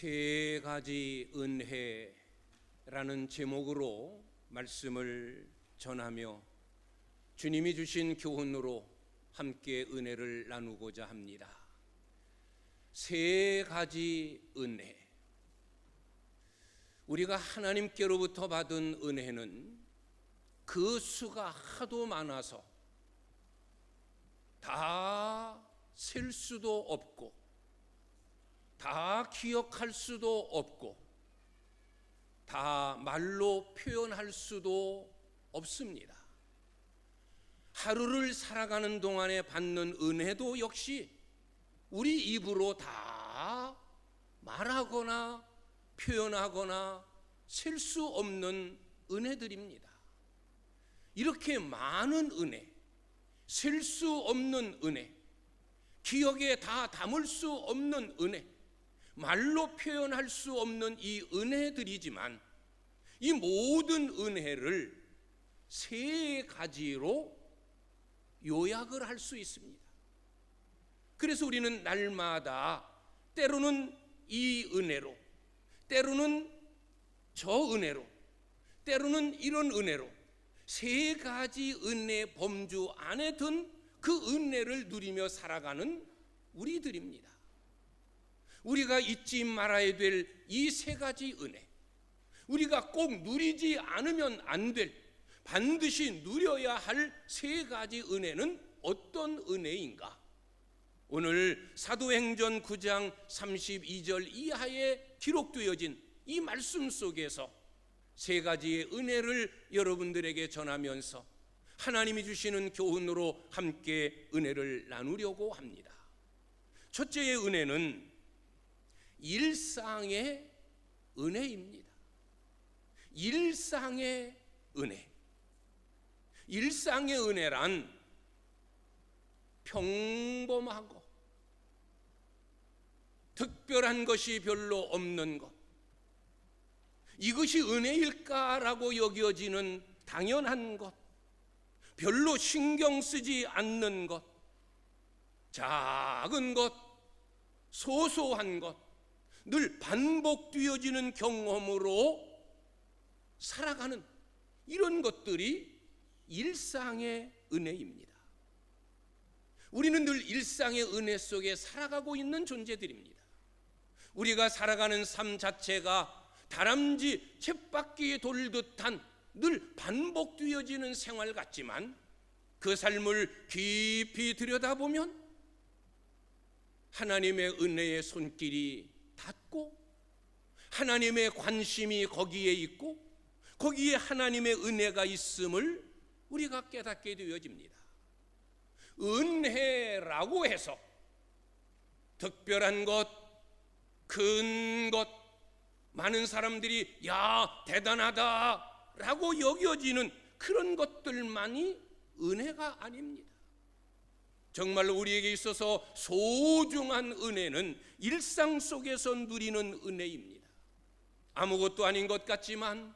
세 가지 은혜라는 제목으로 말씀을 전하며 주님이 주신 교훈으로 함께 은혜를 나누고자 합니다. 세 가지 은혜. 우리가 하나님께로부터 받은 은혜는 그 수가 하도 많아서 다 셀 수도 없고 다 기억할 수도 없고 다 말로 표현할 수도 없습니다. 하루를 살아가는 동안에 받는 은혜도 역시 우리 입으로 다 말하거나 표현하거나 셀 수 없는 은혜들입니다. 이렇게 많은 은혜, 셀 수 없는 은혜, 기억에 다 담을 수 없는 은혜, 말로 표현할 수 없는 이 은혜들이지만 이 모든 은혜를 세 가지로 요약을 할 수 있습니다. 그래서 우리는 날마다 때로는 이 은혜로, 때로는 저 은혜로, 때로는 이런 은혜로 세 가지 은혜 범주 안에 든 그 은혜를 누리며 살아가는 우리들입니다. 우리가 잊지 말아야 될 이 세 가지 은혜, 우리가 꼭 누리지 않으면 안 될, 반드시 누려야 할 세 가지 은혜는 어떤 은혜인가? 오늘 사도행전 9장 32절 이하에 기록되어진 이 말씀 속에서 세 가지의 은혜를 여러분들에게 전하면서 하나님이 주시는 교훈으로 함께 은혜를 나누려고 합니다. 첫째의 은혜는 일상의 은혜입니다. 일상의 은혜. 일상의 은혜란 평범하고 특별한 것이 별로 없는 것, 이것이 은혜일까라고 여겨지는 당연한 것, 별로 신경 쓰지 않는 것, 작은 것, 소소한 것, 늘 반복되어지는 경험으로 살아가는 이런 것들이 일상의 은혜입니다. 우리는 늘 일상의 은혜 속에 살아가고 있는 존재들입니다. 우리가 살아가는 삶 자체가 다람쥐 쳇바퀴에 돌듯한 늘 반복되어지는 생활 같지만 그 삶을 깊이 들여다보면 하나님의 은혜의 손길이 닿고 하나님의 관심이 거기에 있고 거기에 하나님의 은혜가 있음을 우리가 깨닫게 되어집니다. 은혜라고 해서 특별한 것, 큰 것, 많은 사람들이 야 대단하다 라고 여겨지는 그런 것들만이 은혜가 아닙니다. 정말로 우리에게 있어서 소중한 은혜는 일상 속에서 누리는 은혜입니다. 아무것도 아닌 것 같지만,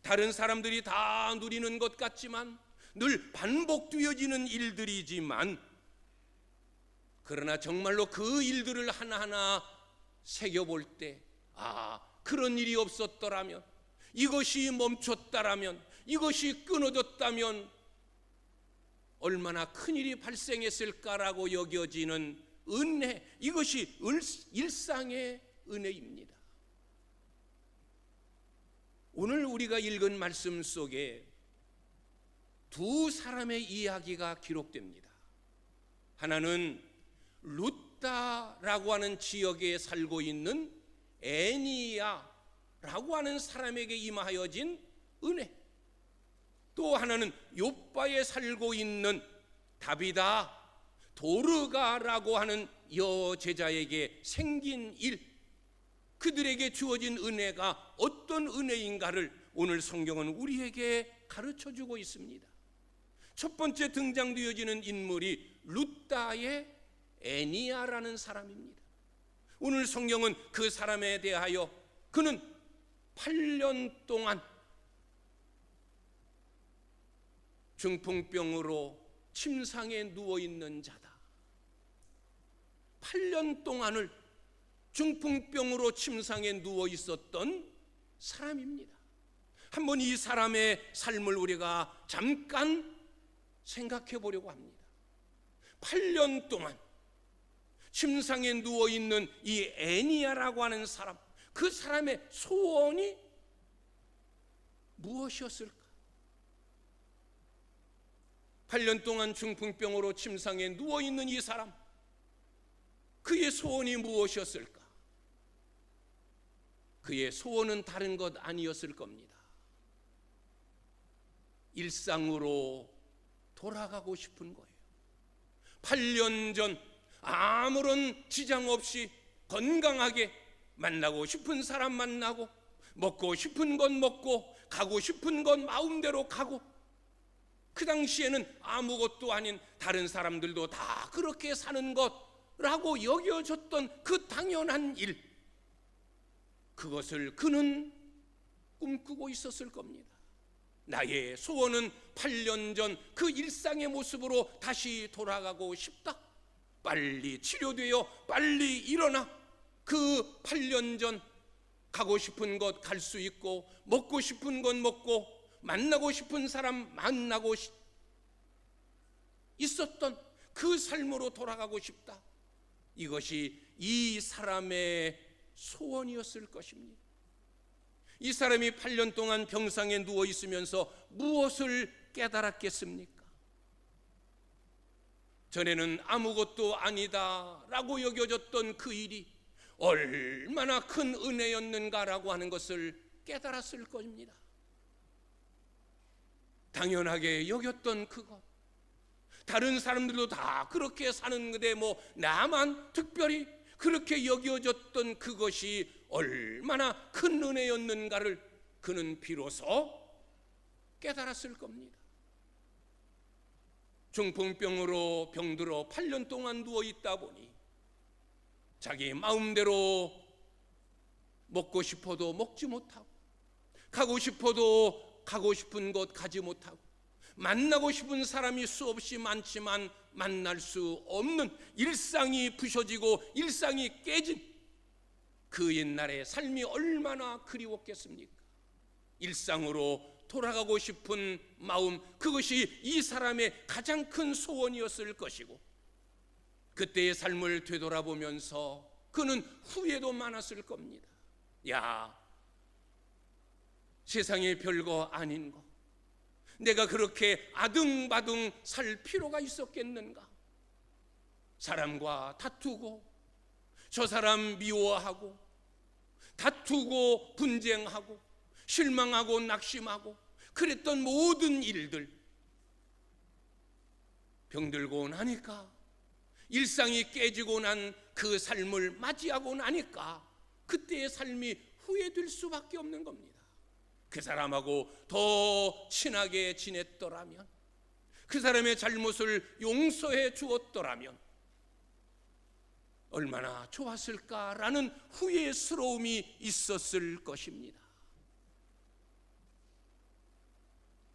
다른 사람들이 다 누리는 것 같지만, 늘 반복되어지는 일들이지만, 그러나 정말로 그 일들을 하나하나 새겨볼 때, 그런 일이 없었더라면, 이것이 멈췄다라면, 이것이 끊어졌다면 얼마나 큰일이 발생했을까라고 여겨지는 은혜, 이것이 일상의 은혜입니다. 오늘 우리가 읽은 말씀 속에 두 사람의 이야기가 기록됩니다. 하나는 루다라고 하는 지역에 살고 있는 애니야라고 하는 사람에게 임하여진 은혜, 또 하나는 욥바에 살고 있는 다비다, 도르가라고 하는 여제자에게 생긴 일, 그들에게 주어진 은혜가 어떤 은혜인가를 오늘 성경은 우리에게 가르쳐주고 있습니다. 첫 번째 등장되어지는 인물이 루다의 애니야라는 사람입니다. 오늘 성경은 그 사람에 대하여 그는 8년 동안 중풍병으로 침상에 누워있는 자다, 8년 동안을 중풍병으로 침상에 누워 있었던 사람입니다. 한번 이 사람의 삶을 우리가 잠깐 생각해 보려고 합니다. 8년 동안 침상에 누워 있는 이 애니야라고 하는 사람, 그 사람의 소원이 무엇이었을까? 8년 동안 중풍병으로 침상에 누워 있는 이 사람, 그의 소원이 무엇이었을까? 그의 소원은 다른 것 아니었을 겁니다. 일상으로 돌아가고 싶은 거예요. 8년 전 아무런 지장 없이 건강하게 만나고 싶은 사람 만나고, 먹고 싶은 건 먹고, 가고 싶은 건 마음대로 가고, 그 당시에는 아무것도 아닌 다른 사람들도 다 그렇게 사는 것라고 여겨졌던 그 당연한 일, 그것을 그는 꿈꾸고 있었을 겁니다. 나의 소원은 8년 전 그 일상의 모습으로 다시 돌아가고 싶다. 빨리 치료되어 빨리 일어나 그 8년 전 가고 싶은 곳 갈 수 있고, 먹고 싶은 건 먹고, 만나고 싶은 사람 만나고 있었던 그 삶으로 돌아가고 싶다. 이것이 이 사람의 소원이었을 것입니다. 이 사람이 8년 동안 병상에 누워 있으면서 무엇을 깨달았겠습니까? 전에는 아무것도 아니다 라고 여겨졌던 그 일이 얼마나 큰 은혜였는가라고 하는 것을 깨달았을 것입니다. 당연하게 여겼던 그것, 다른 사람들도 다 그렇게 사는데 뭐 나만 특별히 그렇게 여겨졌던 그것이 얼마나 큰 은혜였는가를 그는 비로소 깨달았을 겁니다. 중풍병으로 병들어 8년 동안 누워 있다 보니 자기 마음대로 먹고 싶어도 먹지 못하고, 가고 싶어도 가고 싶은 곳 가지 못하고, 만나고 싶은 사람이 수없이 많지만 만날 수 없는 일상이 부셔지고 일상이 깨진 그 옛날의 삶이 얼마나 그리웠겠습니까? 일상으로 돌아가고 싶은 마음, 그것이 이 사람의 가장 큰 소원이었을 것이고, 그때의 삶을 되돌아보면서 그는 후회도 많았을 겁니다. 야, 세상에 별거 아닌 거, 내가 그렇게 아등바등 살 필요가 있었겠는가? 사람과 다투고, 저 사람 미워하고, 다투고 분쟁하고, 실망하고 낙심하고, 그랬던 모든 일들, 병들고 나니까, 일상이 깨지고 난 그 삶을 맞이하고 나니까 그때의 삶이 후회될 수밖에 없는 겁니다. 그 사람하고 더 친하게 지냈더라면, 그 사람의 잘못을 용서해 주었더라면 얼마나 좋았을까라는 후회스러움이 있었을 것입니다.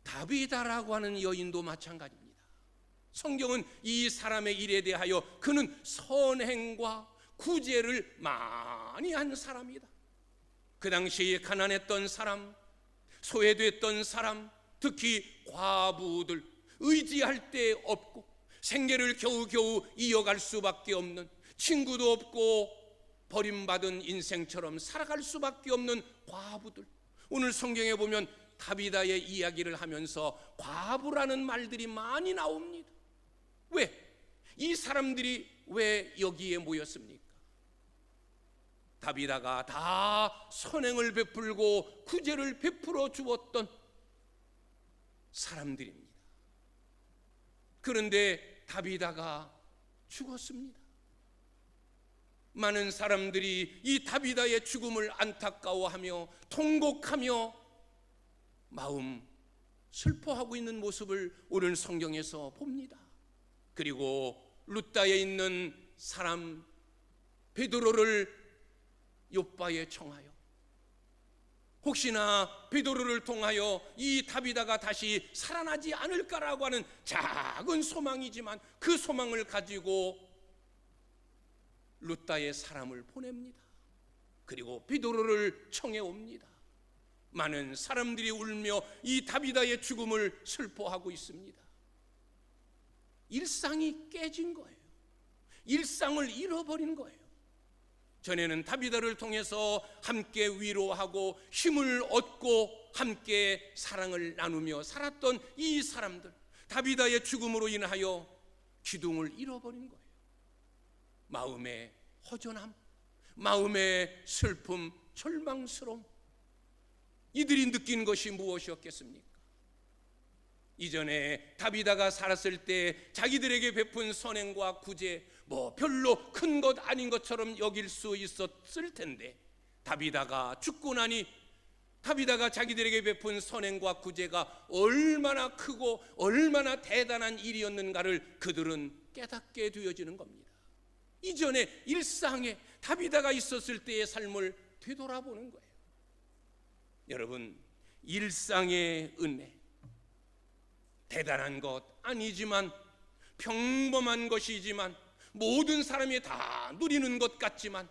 다비다라고 하는 여인도 마찬가지입니다. 성경은 이 사람의 일에 대하여 그는 선행과 구제를 많이 한 사람이다. 그 당시에 가난했던 사람, 소외됐던 사람, 특히 과부들, 의지할 데 없고 생계를 겨우겨우 이어갈 수밖에 없는, 친구도 없고 버림받은 인생처럼 살아갈 수밖에 없는 과부들, 오늘 성경에 보면 다비다의 이야기를 하면서 과부라는 말들이 많이 나옵니다. 왜? 이 사람들이 왜 여기에 모였습니까? 다비다가 다 선행을 베풀고 구제를 베풀어 주었던 사람들입니다. 그런데 다비다가 죽었습니다. 많은 사람들이 이 다비다의 죽음을 안타까워하며 통곡하며 마음 슬퍼하고 있는 모습을 오늘 성경에서 봅니다. 그리고 룻다에 있는 사람 베드로를 욥바에 청하여 혹시나 베드로를 통하여 이 다비다가 다시 살아나지 않을까라고 하는 작은 소망이지만 그 소망을 가지고 루다의 사람을 보냅니다. 그리고 비도로를 청해 옵니다. 많은 사람들이 울며 이 다비다의 죽음을 슬퍼하고 있습니다. 일상이 깨진 거예요. 일상을 잃어버린 거예요. 전에는 다비다를 통해서 함께 위로하고 힘을 얻고 함께 사랑을 나누며 살았던 이 사람들, 다비다의 죽음으로 인하여 기둥을 잃어버린 거예요. 마음의 허전함, 마음의 슬픔, 절망스러움, 이들이 느낀 것이 무엇이었겠습니까? 이전에 다비다가 살았을 때 자기들에게 베푼 선행과 구제, 별로 큰 것 아닌 것처럼 여길 수 있었을 텐데, 다비다가 죽고 나니 다비다가 자기들에게 베푼 선행과 구제가 얼마나 크고 얼마나 대단한 일이었는가를 그들은 깨닫게 되어지는 겁니다. 이전에 일상에 다비다가 있었을 때의 삶을 되돌아보는 거예요. 여러분, 일상의 은혜, 대단한 것 아니지만, 평범한 것이지만, 모든 사람이 다 누리는 것 같지만,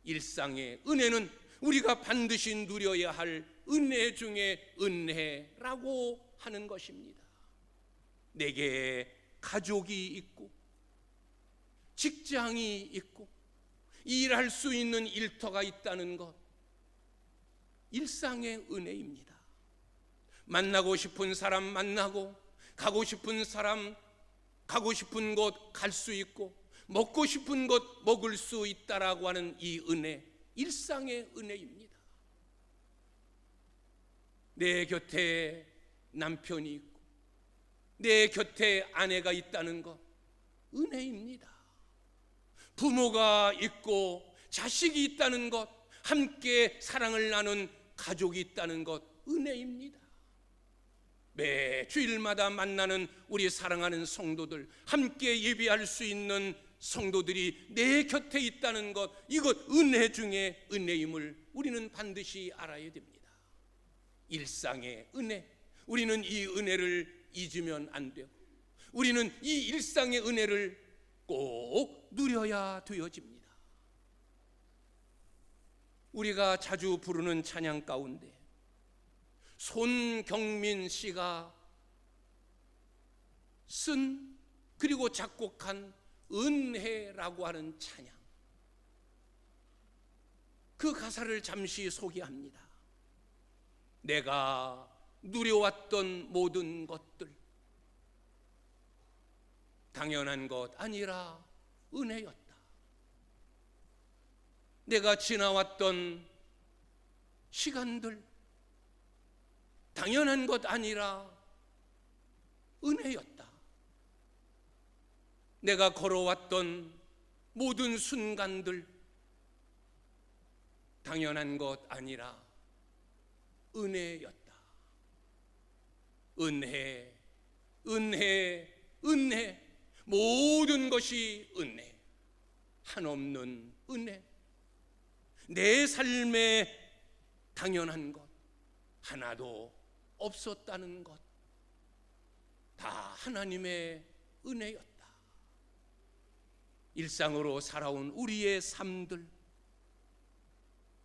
일상의 은혜는 우리가 반드시 누려야 할 은혜 중에 은혜라고 하는 것입니다. 내게 가족이 있고, 직장이 있고, 일할 수 있는 일터가 있다는 것, 일상의 은혜입니다. 만나고 싶은 사람 만나고, 가고 싶은 사람 가고 싶은 곳 갈 수 있고, 먹고 싶은 것 먹을 수 있다라고 하는 이 은혜, 일상의 은혜입니다. 내 곁에 남편이 있고, 내 곁에 아내가 있다는 것, 은혜입니다. 부모가 있고 자식이 있다는 것, 함께 사랑을 나눈 가족이 있다는 것, 은혜입니다. 매 주일마다 만나는 우리 사랑하는 성도들, 함께 예배할 수 있는 성도들이 내 곁에 있다는 것, 이것 은혜 중에 은혜임을 우리는 반드시 알아야 됩니다. 일상의 은혜, 우리는 이 은혜를 잊으면 안 되고, 우리는 이 일상의 은혜를 꼭 누려야 되어집니다. 우리가 자주 부르는 찬양 가운데 손경민 씨가 쓴 그리고 작곡한 은혜라고 하는 찬양, 그 가사를 잠시 소개합니다. 내가 누려왔던 모든 것들, 당연한 것 아니라 은혜였다. 내가 지나왔던 시간들, 당연한 것 아니라 은혜였다. 내가 걸어왔던 모든 순간들, 당연한 것 아니라 은혜였다. 은혜, 은혜, 은혜, 모든 것이 은혜, 한없는 은혜. 내 삶에 당연한 것 하나도 없었다는 것, 다 하나님의 은혜였다. 일상으로 살아온 우리의 삶들,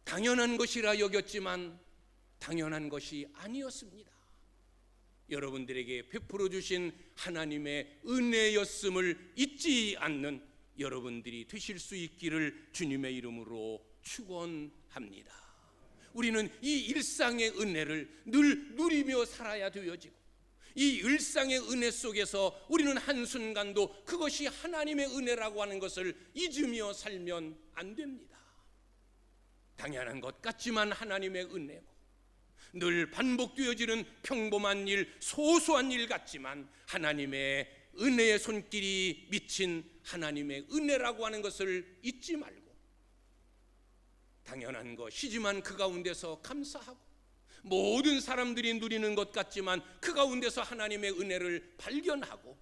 당연한 것이라 여겼지만 당연한 것이 아니었습니다. 여러분들에게 베풀어 주신 하나님의 은혜였음을 잊지 않는 여러분들이 되실 수 있기를 주님의 이름으로 축원합니다. 우리는 이 일상의 은혜를 늘 누리며 살아야 되어지고, 이 일상의 은혜 속에서 우리는 한순간도 그것이 하나님의 은혜라고 하는 것을 잊으며 살면 안 됩니다. 당연한 것 같지만 하나님의 은혜고, 늘 반복되어지는 평범한 일, 소소한 일 같지만 하나님의 은혜의 손길이 미친 하나님의 은혜라고 하는 것을 잊지 말고, 당연한 것이지만 그 가운데서 감사하고, 모든 사람들이 누리는 것 같지만 그 가운데서 하나님의 은혜를 발견하고,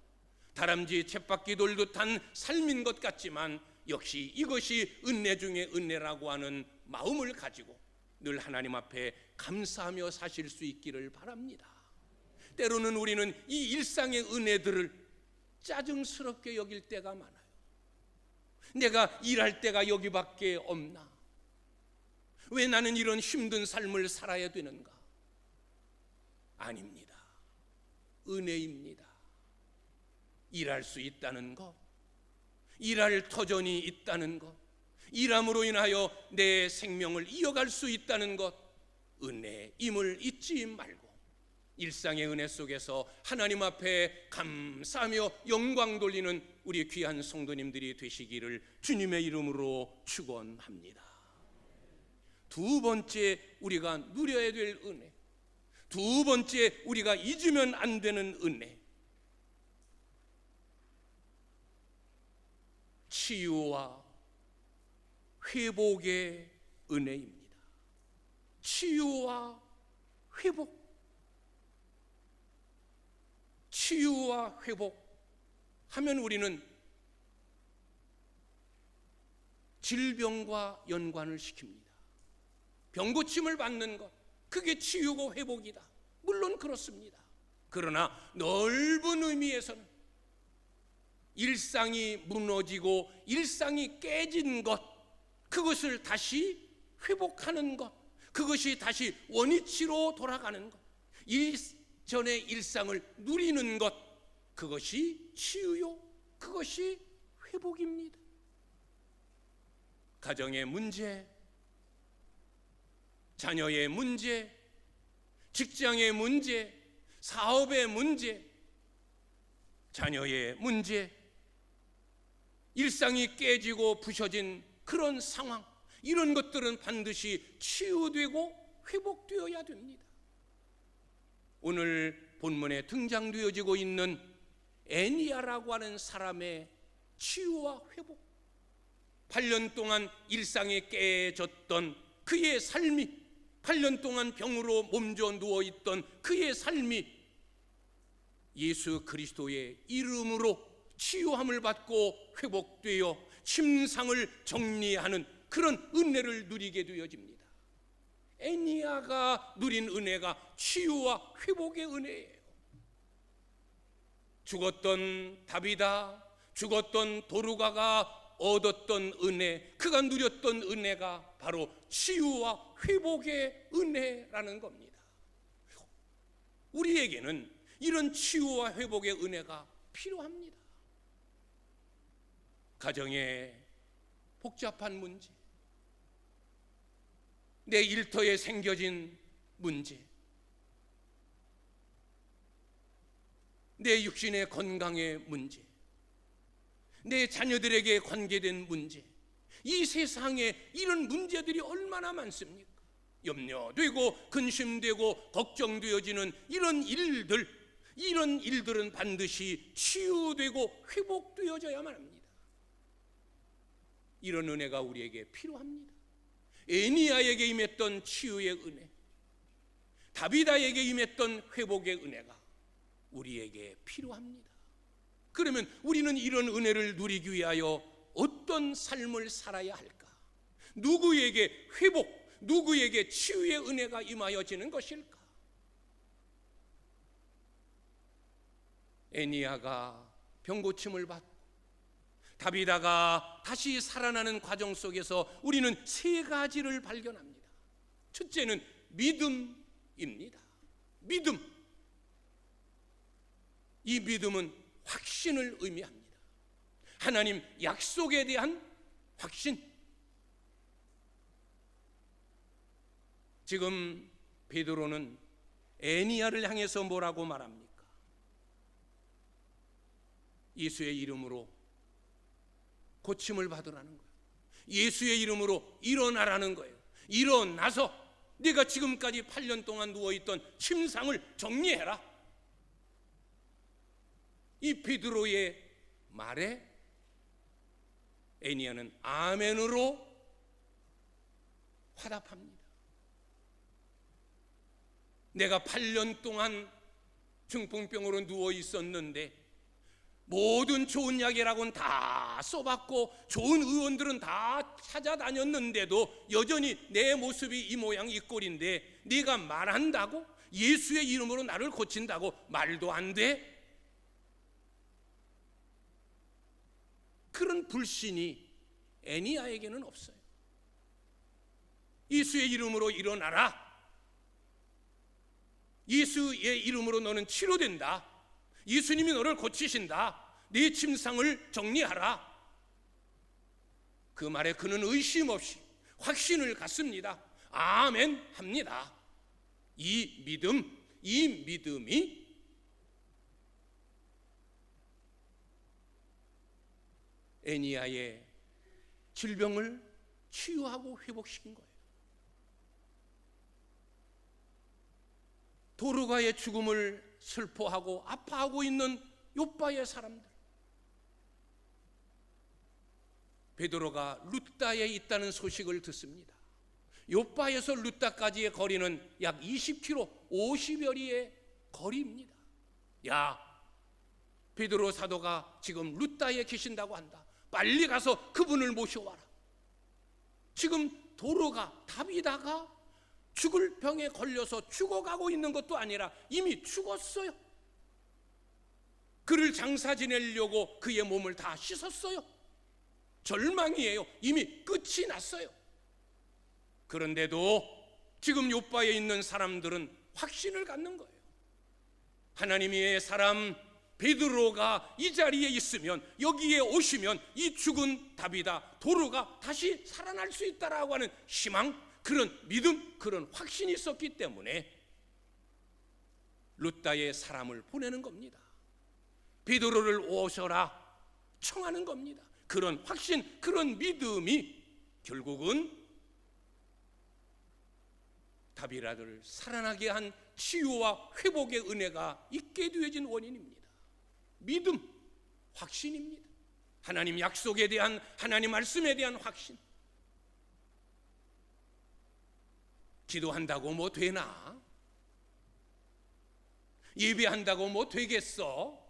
다람쥐 쳇바퀴 돌듯한 삶인 것 같지만 역시 이것이 은혜 중에 은혜라고 하는 마음을 가지고 늘 하나님 앞에 감사하며 사실 수 있기를 바랍니다. 때로는 우리는 이 일상의 은혜들을 짜증스럽게 여길 때가 많아요. 내가 일할 때가 여기밖에 없나? 왜 나는 이런 힘든 삶을 살아야 되는가? 아닙니다. 은혜입니다. 일할 수 있다는 것, 일할 터전이 있다는 것, 일함으로 인하여 내 생명을 이어갈 수 있다는 것, 은혜임을 잊지 말고 일상의 은혜 속에서 하나님 앞에 감사하며 영광 돌리는 우리 귀한 성도님들이 되시기를 주님의 이름으로 축원합니다. 두 번째 우리가 누려야 될 은혜, 두 번째 우리가 잊으면 안 되는 은혜, 치유와 회복의 은혜입니다. 치유와 회복, 치유와 회복 하면 우리는 질병과 연관을 시킵니다. 병고침을 받는 것, 그게 치유고 회복이다. 물론 그렇습니다. 그러나 넓은 의미에서는 일상이 무너지고 일상이 깨진 것, 그것을 다시 회복하는 것, 그것이 다시 원위치로 돌아가는 것, 이전의 일상을 누리는 것, 그것이 치유요, 그것이 회복입니다. 가정의 문제, 자녀의 문제, 직장의 문제, 사업의 문제, 자녀의 문제, 일상이 깨지고 부셔진 그런 상황, 이런 것들은 반드시 치유되고 회복되어야 됩니다. 오늘 본문에 등장되어지고 있는 애니야라고 하는 사람의 치유와 회복, 8년 동안 일상에 깨졌던 그의 삶이, 8년 동안 병으로 몸져 누워있던 그의 삶이 예수 그리스도의 이름으로 치유함을 받고 회복되어 침상을 정리하는 그런 은혜를 누리게 되어집니다. 애니야가 누린 은혜가 치유와 회복의 은혜예요. 죽었던 다비다, 죽었던 도르가가 얻었던 은혜, 그가 누렸던 은혜가 바로 치유와 회복의 은혜라는 겁니다. 우리에게는 이런 치유와 회복의 은혜가 필요합니다. 가정의 복잡한 문제, 내 일터에 생겨진 문제, 내 육신의 건강의 문제, 내 자녀들에게 관계된 문제, 이 세상에 이런 문제들이 얼마나 많습니까? 염려되고 근심되고 걱정되어지는 이런 일들은 반드시 치유되고 회복되어져야만 합니다. 이런 은혜가 우리에게 필요합니다. 애니야에게 임했던 치유의 은혜, 다비다에게 임했던 회복의 은혜가 우리에게 필요합니다. 그러면 우리는 이런 은혜를 누리기 위하여 어떤 삶을 살아야 할까? 누구에게 회복, 누구에게 치유의 은혜가 임하여지는 것일까? 애니야가 병고침을 받고 다비다가 다시 살아나는 과정 속에서 우리는 세 가지를 발견합니다. 첫째는 믿음입니다. 믿음. 이 믿음은 확신을 의미합니다. 하나님 약속에 대한 확신. 지금 베드로는 애니야를 향해서 뭐라고 말합니까? 예수의 이름으로 고침을 받으라는 거예요. 예수의 이름으로 일어나라는 거예요. 일어나서 네가 지금까지 8년 동안 누워있던 침상을 정리해라. 이 베드로의 말에 애니야는 아멘으로 화답합니다. 내가 8년 동안 중풍병으로 누워 있었는데 모든 좋은 약이라고는 다 써봤고 좋은 의원들은 다 찾아다녔는데도 여전히 내 모습이 이 모양 이 꼴인데 네가 말한다고? 예수의 이름으로 나를 고친다고? 말도 안 돼? 그런 불신이 애니야에게는 없어요. 예수의 이름으로 일어나라. 예수의 이름으로 너는 치료된다. 예수님이 너를 고치신다. 네 침상을 정리하라. 그 말에 그는 의심 없이 확신을 갖습니다. 아멘 합니다. 이 믿음이 애니야의 질병을 치유하고 회복시킨 거예요. 도르가의 죽음을 슬퍼하고 아파하고 있는 욥바의 사람들, 베드로가 룻다에 있다는 소식을 듣습니다. 욥바에서 룻다까지의 거리는 약 20km, 50여리의 거리입니다. 야, 베드로 사도가 지금 룻다에 계신다고 한다. 빨리 가서 그분을 모셔와라. 지금 도르가, 다비다가 죽을 병에 걸려서 죽어가고 있는 것도 아니라 이미 죽었어요. 그를 장사 지내려고 그의 몸을 다 씻었어요. 절망이에요. 이미 끝이 났어요. 그런데도 지금 욥바에 있는 사람들은 확신을 갖는 거예요. 하나님의 사람 베드로가 이 자리에 있으면, 여기에 오시면 이 죽은 다비다, 도르가 다시 살아날 수 있다라고 하는 희망, 그런 믿음, 그런 확신이 있었기 때문에 룻다에 사람을 보내는 겁니다. 베드로를 오셔라 청하는 겁니다. 그런 확신, 그런 믿음이 결국은 다비다를 살아나게 한 치유와 회복의 은혜가 있게 되어진 원인입니다. 믿음, 확신입니다. 하나님 약속에 대한, 하나님 말씀에 대한 확신. 기도한다고 뭐 되나? 예배한다고 뭐 되겠어?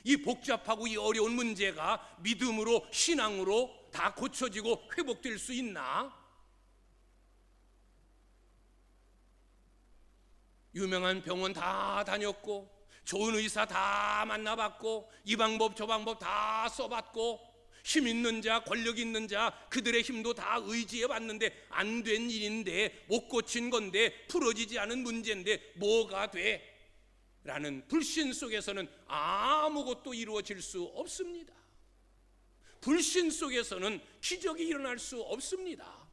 이 복잡하고 이 어려운 문제가 믿음으로, 신앙으로 다 고쳐지고 회복될 수 있나? 유명한 병원 다 다녔고, 좋은 의사 다 만나봤고, 이 방법 저 방법 다 써봤고, 힘 있는 자, 권력 있는 자, 그들의 힘도 다 의지해 봤는데 안 된 일인데, 못 고친 건데, 풀어지지 않은 문제인데 뭐가 돼? 라는 불신 속에서는 아무것도 이루어질 수 없습니다. 불신 속에서는 기적이 일어날 수 없습니다.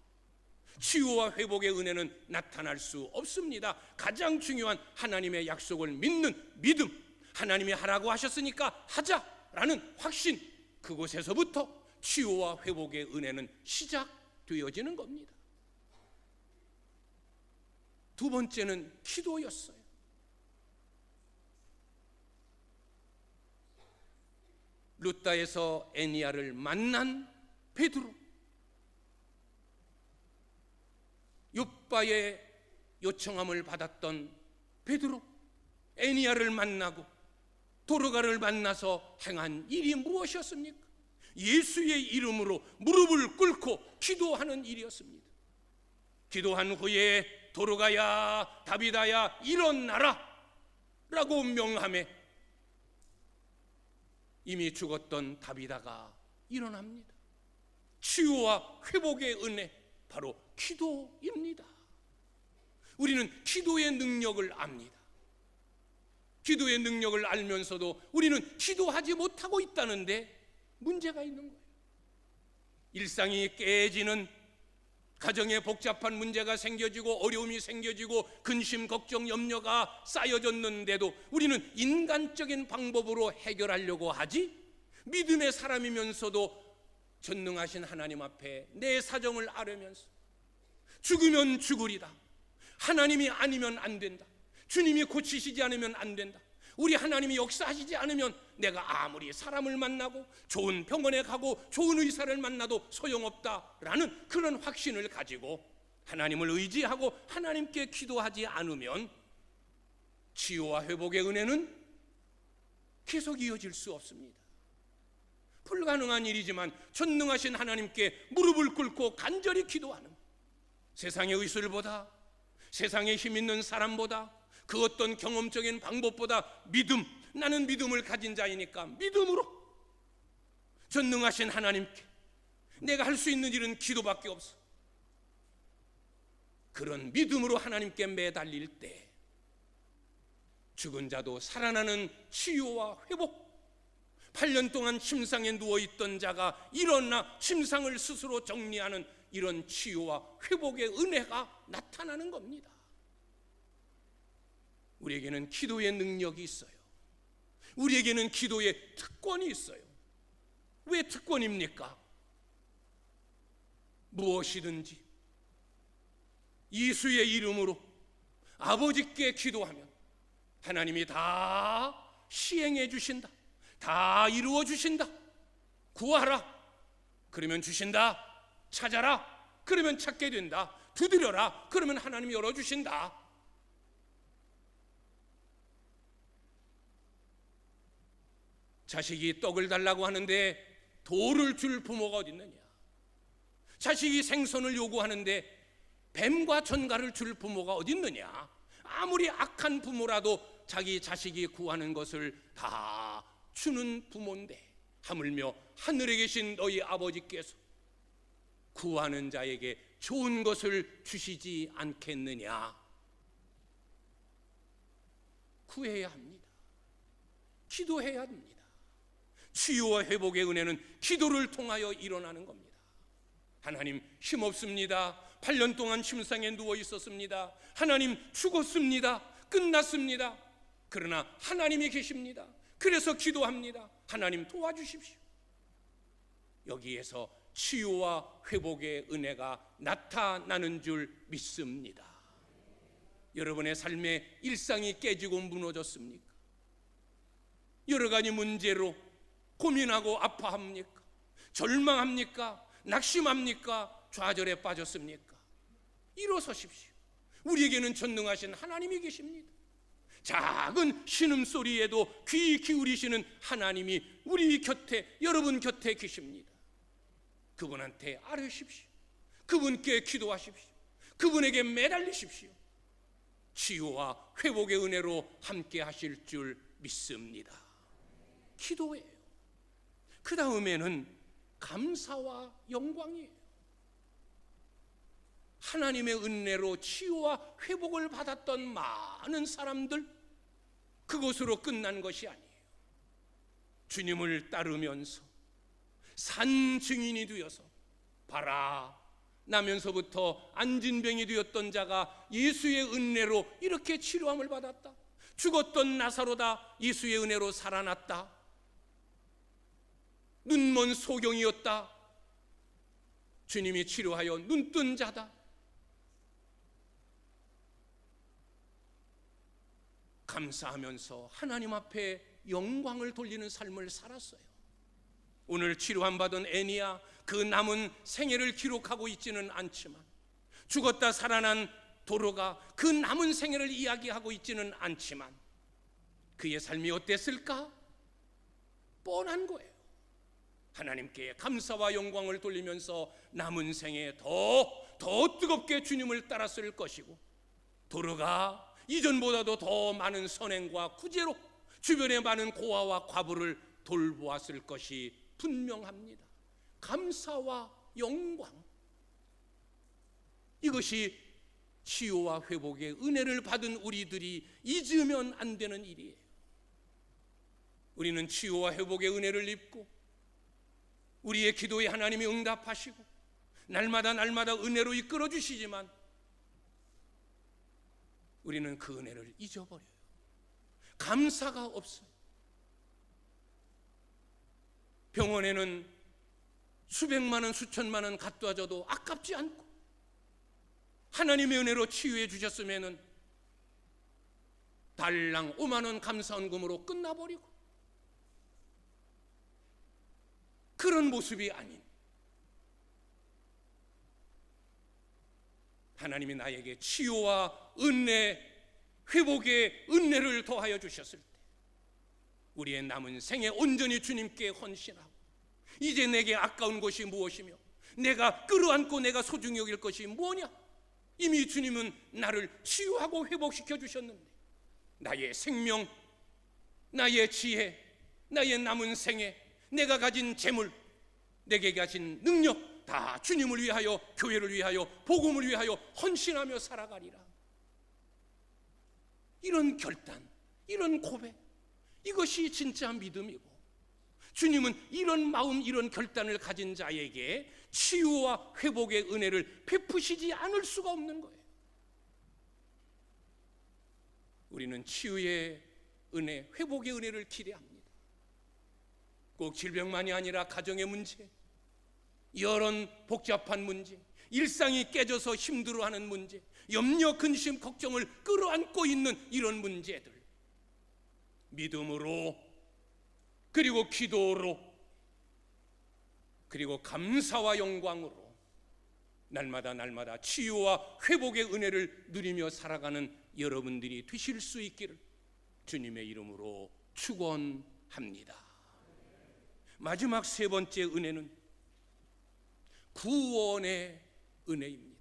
치유와 회복의 은혜는 나타날 수 없습니다. 가장 중요한 하나님의 약속을 믿는 믿음, 하나님이 하라고 하셨으니까 하자라는 확신, 그곳에서부터 치유와 회복의 은혜는 시작되어지는 겁니다. 두 번째는 기도였어요. 룻다에서 애니야를 만난 베드로, 욥바의 요청함을 받았던 베드로, 애니야를 만나고 도르가를 만나서 행한 일이 무엇이었습니까? 예수의 이름으로 무릎을 꿇고 기도하는 일이었습니다. 기도한 후에 도르가야, 다비다야, 일어나라 라고 명함에 이미 죽었던 다비다가 일어납니다. 치유와 회복의 은혜, 바로 기도입니다. 우리는 기도의 능력을 압니다. 기도의 능력을 알면서도 우리는 기도하지 못하고 있다는데 문제가 있는 거예요. 일상이 깨지는, 가정에 복잡한 문제가 생겨지고 어려움이 생겨지고 근심, 걱정, 염려가 쌓여졌는데도 우리는 인간적인 방법으로 해결하려고 하지, 믿음의 사람이면서도 전능하신 하나님 앞에 내 사정을 아뢰면서 죽으면 죽으리다, 하나님이 아니면 안 된다, 주님이 고치시지 않으면 안 된다, 우리 하나님이 역사하시지 않으면 내가 아무리 사람을 만나고 좋은 병원에 가고 좋은 의사를 만나도 소용없다라는 그런 확신을 가지고 하나님을 의지하고 하나님께 기도하지 않으면 치유와 회복의 은혜는 계속 이어질 수 없습니다. 불가능한 일이지만 전능하신 하나님께 무릎을 꿇고 간절히 기도하는, 세상의 의술보다, 세상에 힘 있는 사람보다, 그 어떤 경험적인 방법보다 믿음, 나는 믿음을 가진 자이니까 믿음으로 전능하신 하나님께 내가 할 수 있는 일은 기도밖에 없어. 그런 믿음으로 하나님께 매달릴 때 죽은 자도 살아나는 치유와 회복, 8년 동안 침상에 누워있던 자가 일어나 침상을 스스로 정리하는 이런 치유와 회복의 은혜가 나타나는 겁니다. 우리에게는 기도의 능력이 있어요. 우리에게는 기도의 특권이 있어요. 왜 특권입니까? 무엇이든지 예수의 이름으로 아버지께 기도하면 하나님이 다 시행해 주신다. 다 이루어 주신다. 구하라, 그러면 주신다. 찾아라, 그러면 찾게 된다. 두드려라, 그러면 하나님이 열어주신다. 자식이 떡을 달라고 하는데 돌을 줄 부모가 어디 있느냐? 자식이 생선을 요구하는데 뱀과 전갈을 줄 부모가 어디 있느냐? 아무리 악한 부모라도 자기 자식이 구하는 것을 다 주는 부모인데, 하물며 하늘에 계신 너희 아버지께서 구하는 자에게 좋은 것을 주시지 않겠느냐? 구해야 합니다. 기도해야 합니다. 치유와 회복의 은혜는 기도를 통하여 일어나는 겁니다. 하나님, 힘없습니다. 8년 동안 침상에 누워 있었습니다. 하나님, 죽었습니다. 끝났습니다. 그러나 하나님이 계십니다. 그래서 기도합니다. 하나님 도와주십시오. 여기에서 치유와 회복의 은혜가 나타나는 줄 믿습니다. 여러분의 삶의 일상이 깨지고 무너졌습니까? 여러 가지 문제로 고민하고 아파합니까? 절망합니까? 낙심합니까? 좌절에 빠졌습니까? 일어서십시오. 우리에게는 전능하신 하나님이 계십니다. 작은 신음소리에도 귀 기울이시는 하나님이 우리 곁에, 여러분 곁에 계십니다. 그분한테 아뢰십시오. 그분께 기도하십시오. 그분에게 매달리십시오. 치유와 회복의 은혜로 함께 하실 줄 믿습니다. 기도예요. 그 다음에는 감사와 영광이에요. 하나님의 은혜로 치유와 회복을 받았던 많은 사람들, 그것으로 끝난 것이 아니에요. 주님을 따르면서 산 증인이 되어서 봐라 나면서부터 안진병이 되었던 자가 예수의 은혜로 이렇게 치료함을 받았다. 죽었던 나사로다 예수의 은혜로 살아났다. 눈먼 소경이었다. 주님이 치료하여 눈뜬 자다. 감사하면서 하나님 앞에 영광을 돌리는 삶을 살았어요. 오늘 치료함 받은 애니야, 그 남은 생애를 기록하고 있지는 않지만, 죽었다 살아난 도로가 그 남은 생애를 이야기하고 있지는 않지만, 그의 삶이 어땠을까? 뻔한 거예요. 하나님께 감사와 영광을 돌리면서 남은 생에 더 뜨겁게 주님을 따랐을 것이고, 도로가 이전보다도 더 많은 선행과 구제로 주변의 많은 고아와 과부를 돌보았을 것이 분명합니다. 감사와 영광, 이것이 치유와 회복의 은혜를 받은 우리들이 잊으면 안 되는 일이에요. 우리는 치유와 회복의 은혜를 입고 우리의 기도에 하나님이 응답하시고 날마다 은혜로 이끌어 주시지만, 우리는 그 은혜를 잊어버려요. 감사가 없어요. 병원에는 수백만 원, 수천만 원 갖다 줘도 아깝지 않고, 하나님의 은혜로 치유해 주셨으면 달랑 5만 원 감사원금으로 끝나버리고, 그런 모습이 아닌, 하나님이 나에게 치유와 은혜, 회복의 은혜를 더하여 주셨을 때 우리의 남은 생에 온전히 주님께 헌신하고, 이제 내게 아까운 것이 무엇이며 내가 끌어안고 내가 소중히 여길 것이 뭐냐? 이미 주님은 나를 치유하고 회복시켜 주셨는데, 나의 생명, 나의 지혜, 나의 남은 생에, 내가 가진 재물, 내게 가진 능력 다 주님을 위하여, 교회를 위하여, 복음을 위하여 헌신하며 살아가리라. 이런 결단, 이런 고백, 이것이 진짜 믿음이고, 주님은 이런 마음, 이런 결단을 가진 자에게 치유와 회복의 은혜를 베푸시지 않을 수가 없는 거예요. 우리는 치유의 은혜, 회복의 은혜를 기대합니다. 꼭 질병만이 아니라 가정의 문제, 여러 복잡한 문제, 일상이 깨져서 힘들어하는 문제, 염려, 근심, 걱정을 끌어안고 있는 이런 문제들, 믿음으로, 그리고 기도로, 그리고 감사와 영광으로 날마다 치유와 회복의 은혜를 누리며 살아가는 여러분들이 되실 수 있기를 주님의 이름으로 축원합니다. 마지막 세 번째 은혜는 구원의 은혜입니다.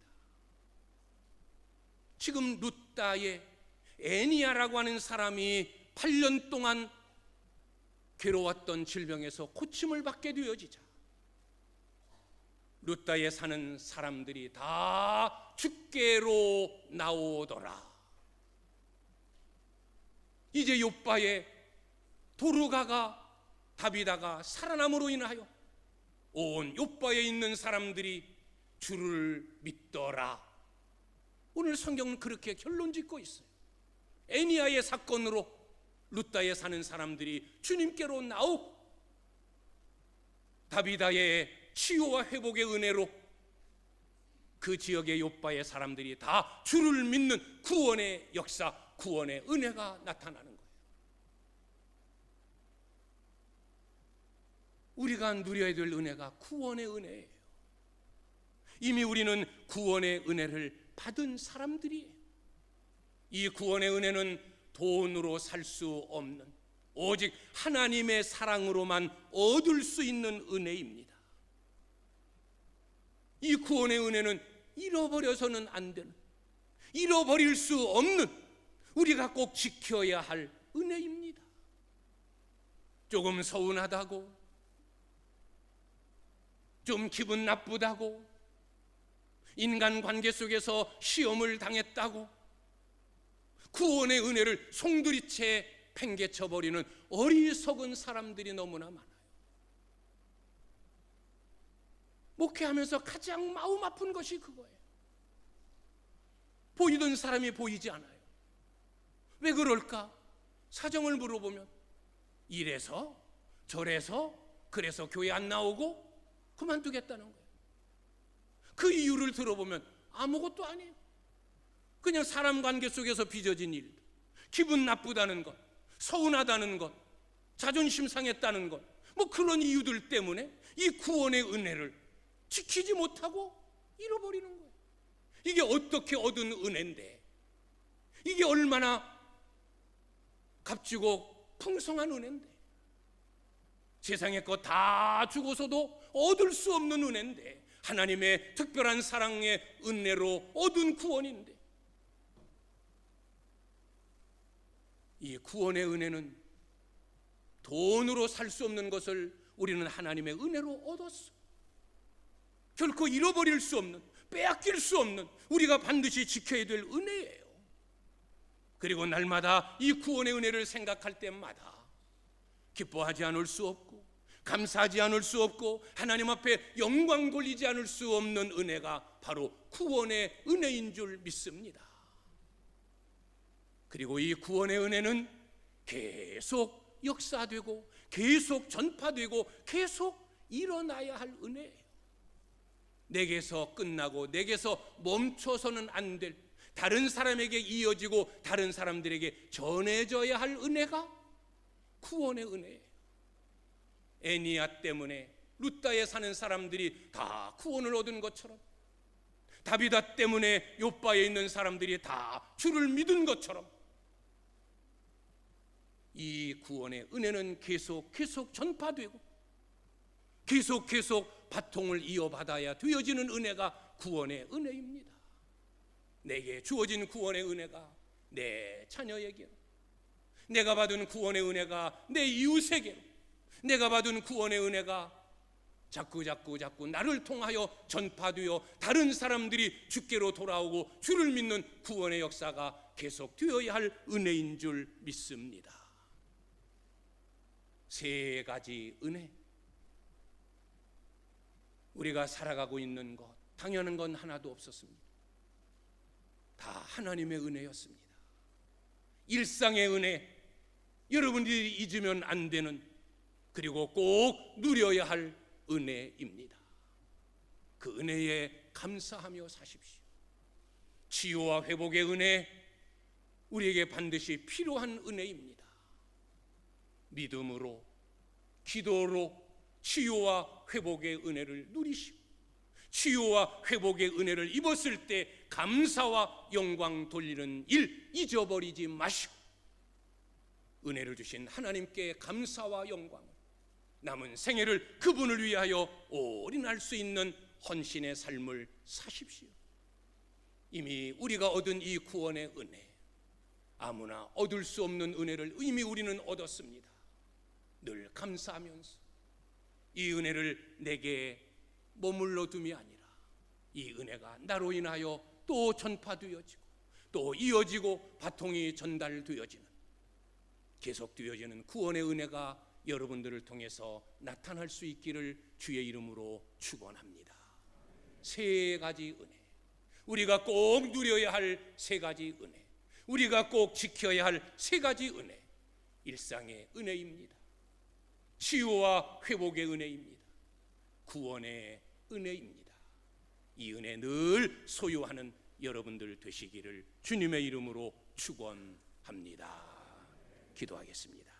지금 룻다의 애니야라고 하는 사람이 8년 동안 괴로웠던 질병에서 고침을 받게 되어지자 룻다에 사는 사람들이 다 죽게로 나오더라. 이제 욥바의 도르가가, 다비다가 살아남으로 인하여 온 욥바에 있는 사람들이 주를 믿더라. 오늘 성경은 그렇게 결론짓고 있어요. 애니야의 사건으로 룻다에 사는 사람들이 주님께로 나오고, 다비다의 치유와 회복의 은혜로 그 지역의 욥바의 사람들이 다 주를 믿는 구원의 역사, 구원의 은혜가 나타나는 거예요. 우리가 누려야 될 은혜가 구원의 은혜예요. 이미 우리는 구원의 은혜를 받은 사람들이에요. 이 구원의 은혜는 돈으로 살 수 없는, 오직 하나님의 사랑으로만 얻을 수 있는 은혜입니다. 이 구원의 은혜는 잃어버려서는 안 되는, 잃어버릴 수 없는, 우리가 꼭 지켜야 할 은혜입니다. 조금 서운하다고, 좀 기분 나쁘다고, 인간관계 속에서 시험을 당했다고 구원의 은혜를 송두리째 팽개쳐버리는 어리석은 사람들이 너무나 많아요. 목회하면서 가장 마음 아픈 것이 그거예요. 보이던 사람이 보이지 않아요. 왜 그럴까? 사정을 물어보면 이래서 저래서 그래서 교회 안 나오고 그만두겠다는 거예요. 그 이유를 들어보면 아무것도 아니에요. 그냥 사람 관계 속에서 빚어진 일, 기분 나쁘다는 것, 서운하다는 것, 자존심 상했다는 것, 뭐 그런 이유들 때문에 이 구원의 은혜를 지키지 못하고 잃어버리는 거예요. 이게 어떻게 얻은 은혜인데, 이게 얼마나 값지고 풍성한 은혜인데, 세상의 것 다 주고서도 얻을 수 없는 은혜인데, 하나님의 특별한 사랑의 은혜로 얻은 구원인데, 이 구원의 은혜는 돈으로 살 수 없는 것을 우리는 하나님의 은혜로 얻었어. 결코 잃어버릴 수 없는, 빼앗길 수 없는, 우리가 반드시 지켜야 될 은혜예요. 그리고 날마다 이 구원의 은혜를 생각할 때마다 기뻐하지 않을 수 없고, 감사하지 않을 수 없고, 하나님 앞에 영광 돌리지 않을 수 없는 은혜가 바로 구원의 은혜인 줄 믿습니다. 그리고 이 구원의 은혜는 계속 역사되고, 계속 전파되고, 계속 일어나야 할 은혜예요. 내게서 끝나고 내게서 멈춰서는 안 될, 다른 사람에게 이어지고 다른 사람들에게 전해져야 할 은혜가 구원의 은혜예요. 애니야 때문에 룻다에 사는 사람들이 다 구원을 얻은 것처럼, 다비다 때문에 욥바에 있는 사람들이 다 주를 믿은 것처럼, 이 구원의 은혜는 계속 전파되고 계속 바통을 이어받아야 되어지는 은혜가 구원의 은혜입니다. 내게 주어진 구원의 은혜가 내 자녀에게로, 내가 받은 구원의 은혜가 내 이웃에게로, 내가 받은 구원의 은혜가 자꾸 나를 통하여 전파되어 다른 사람들이 주께로 돌아오고 주를 믿는 구원의 역사가 계속되어야 할 은혜인 줄 믿습니다. 세 가지 은혜, 우리가 살아가고 있는 것 당연한 건 하나도 없었습니다. 다 하나님의 은혜였습니다. 일상의 은혜, 여러분들이 잊으면 안 되는, 그리고 꼭 누려야 할 은혜입니다. 그 은혜에 감사하며 사십시오. 치유와 회복의 은혜, 우리에게 반드시 필요한 은혜입니다. 믿음으로, 기도로 치유와 회복의 은혜를 누리시고, 치유와 회복의 은혜를 입었을 때 감사와 영광 돌리는 일 잊어버리지 마시고, 은혜를 주신 하나님께 감사와 영광을, 남은 생애를 그분을 위하여 올인할 수 있는 헌신의 삶을 사십시오. 이미 우리가 얻은 이 구원의 은혜, 아무나 얻을 수 없는 은혜를 이미 우리는 얻었습니다. 늘 감사하면서 이 은혜를 내게 머물러 둠이 아니라 이 은혜가 나로 인하여 또 전파되어지고 또 이어지고 바통이 전달되어지는, 계속되어지는 구원의 은혜가 여러분들을 통해서 나타날 수 있기를 주의 이름으로 축원합니다. 세 가지 은혜, 우리가 꼭 누려야 할 세 가지 은혜, 우리가 꼭 지켜야 할 세 가지 은혜, 일상의 은혜입니다. 치유와 회복의 은혜입니다. 구원의 은혜입니다. 이 은혜 늘 소유하는 여러분들 되시기를 주님의 이름으로 축원합니다. 기도하겠습니다.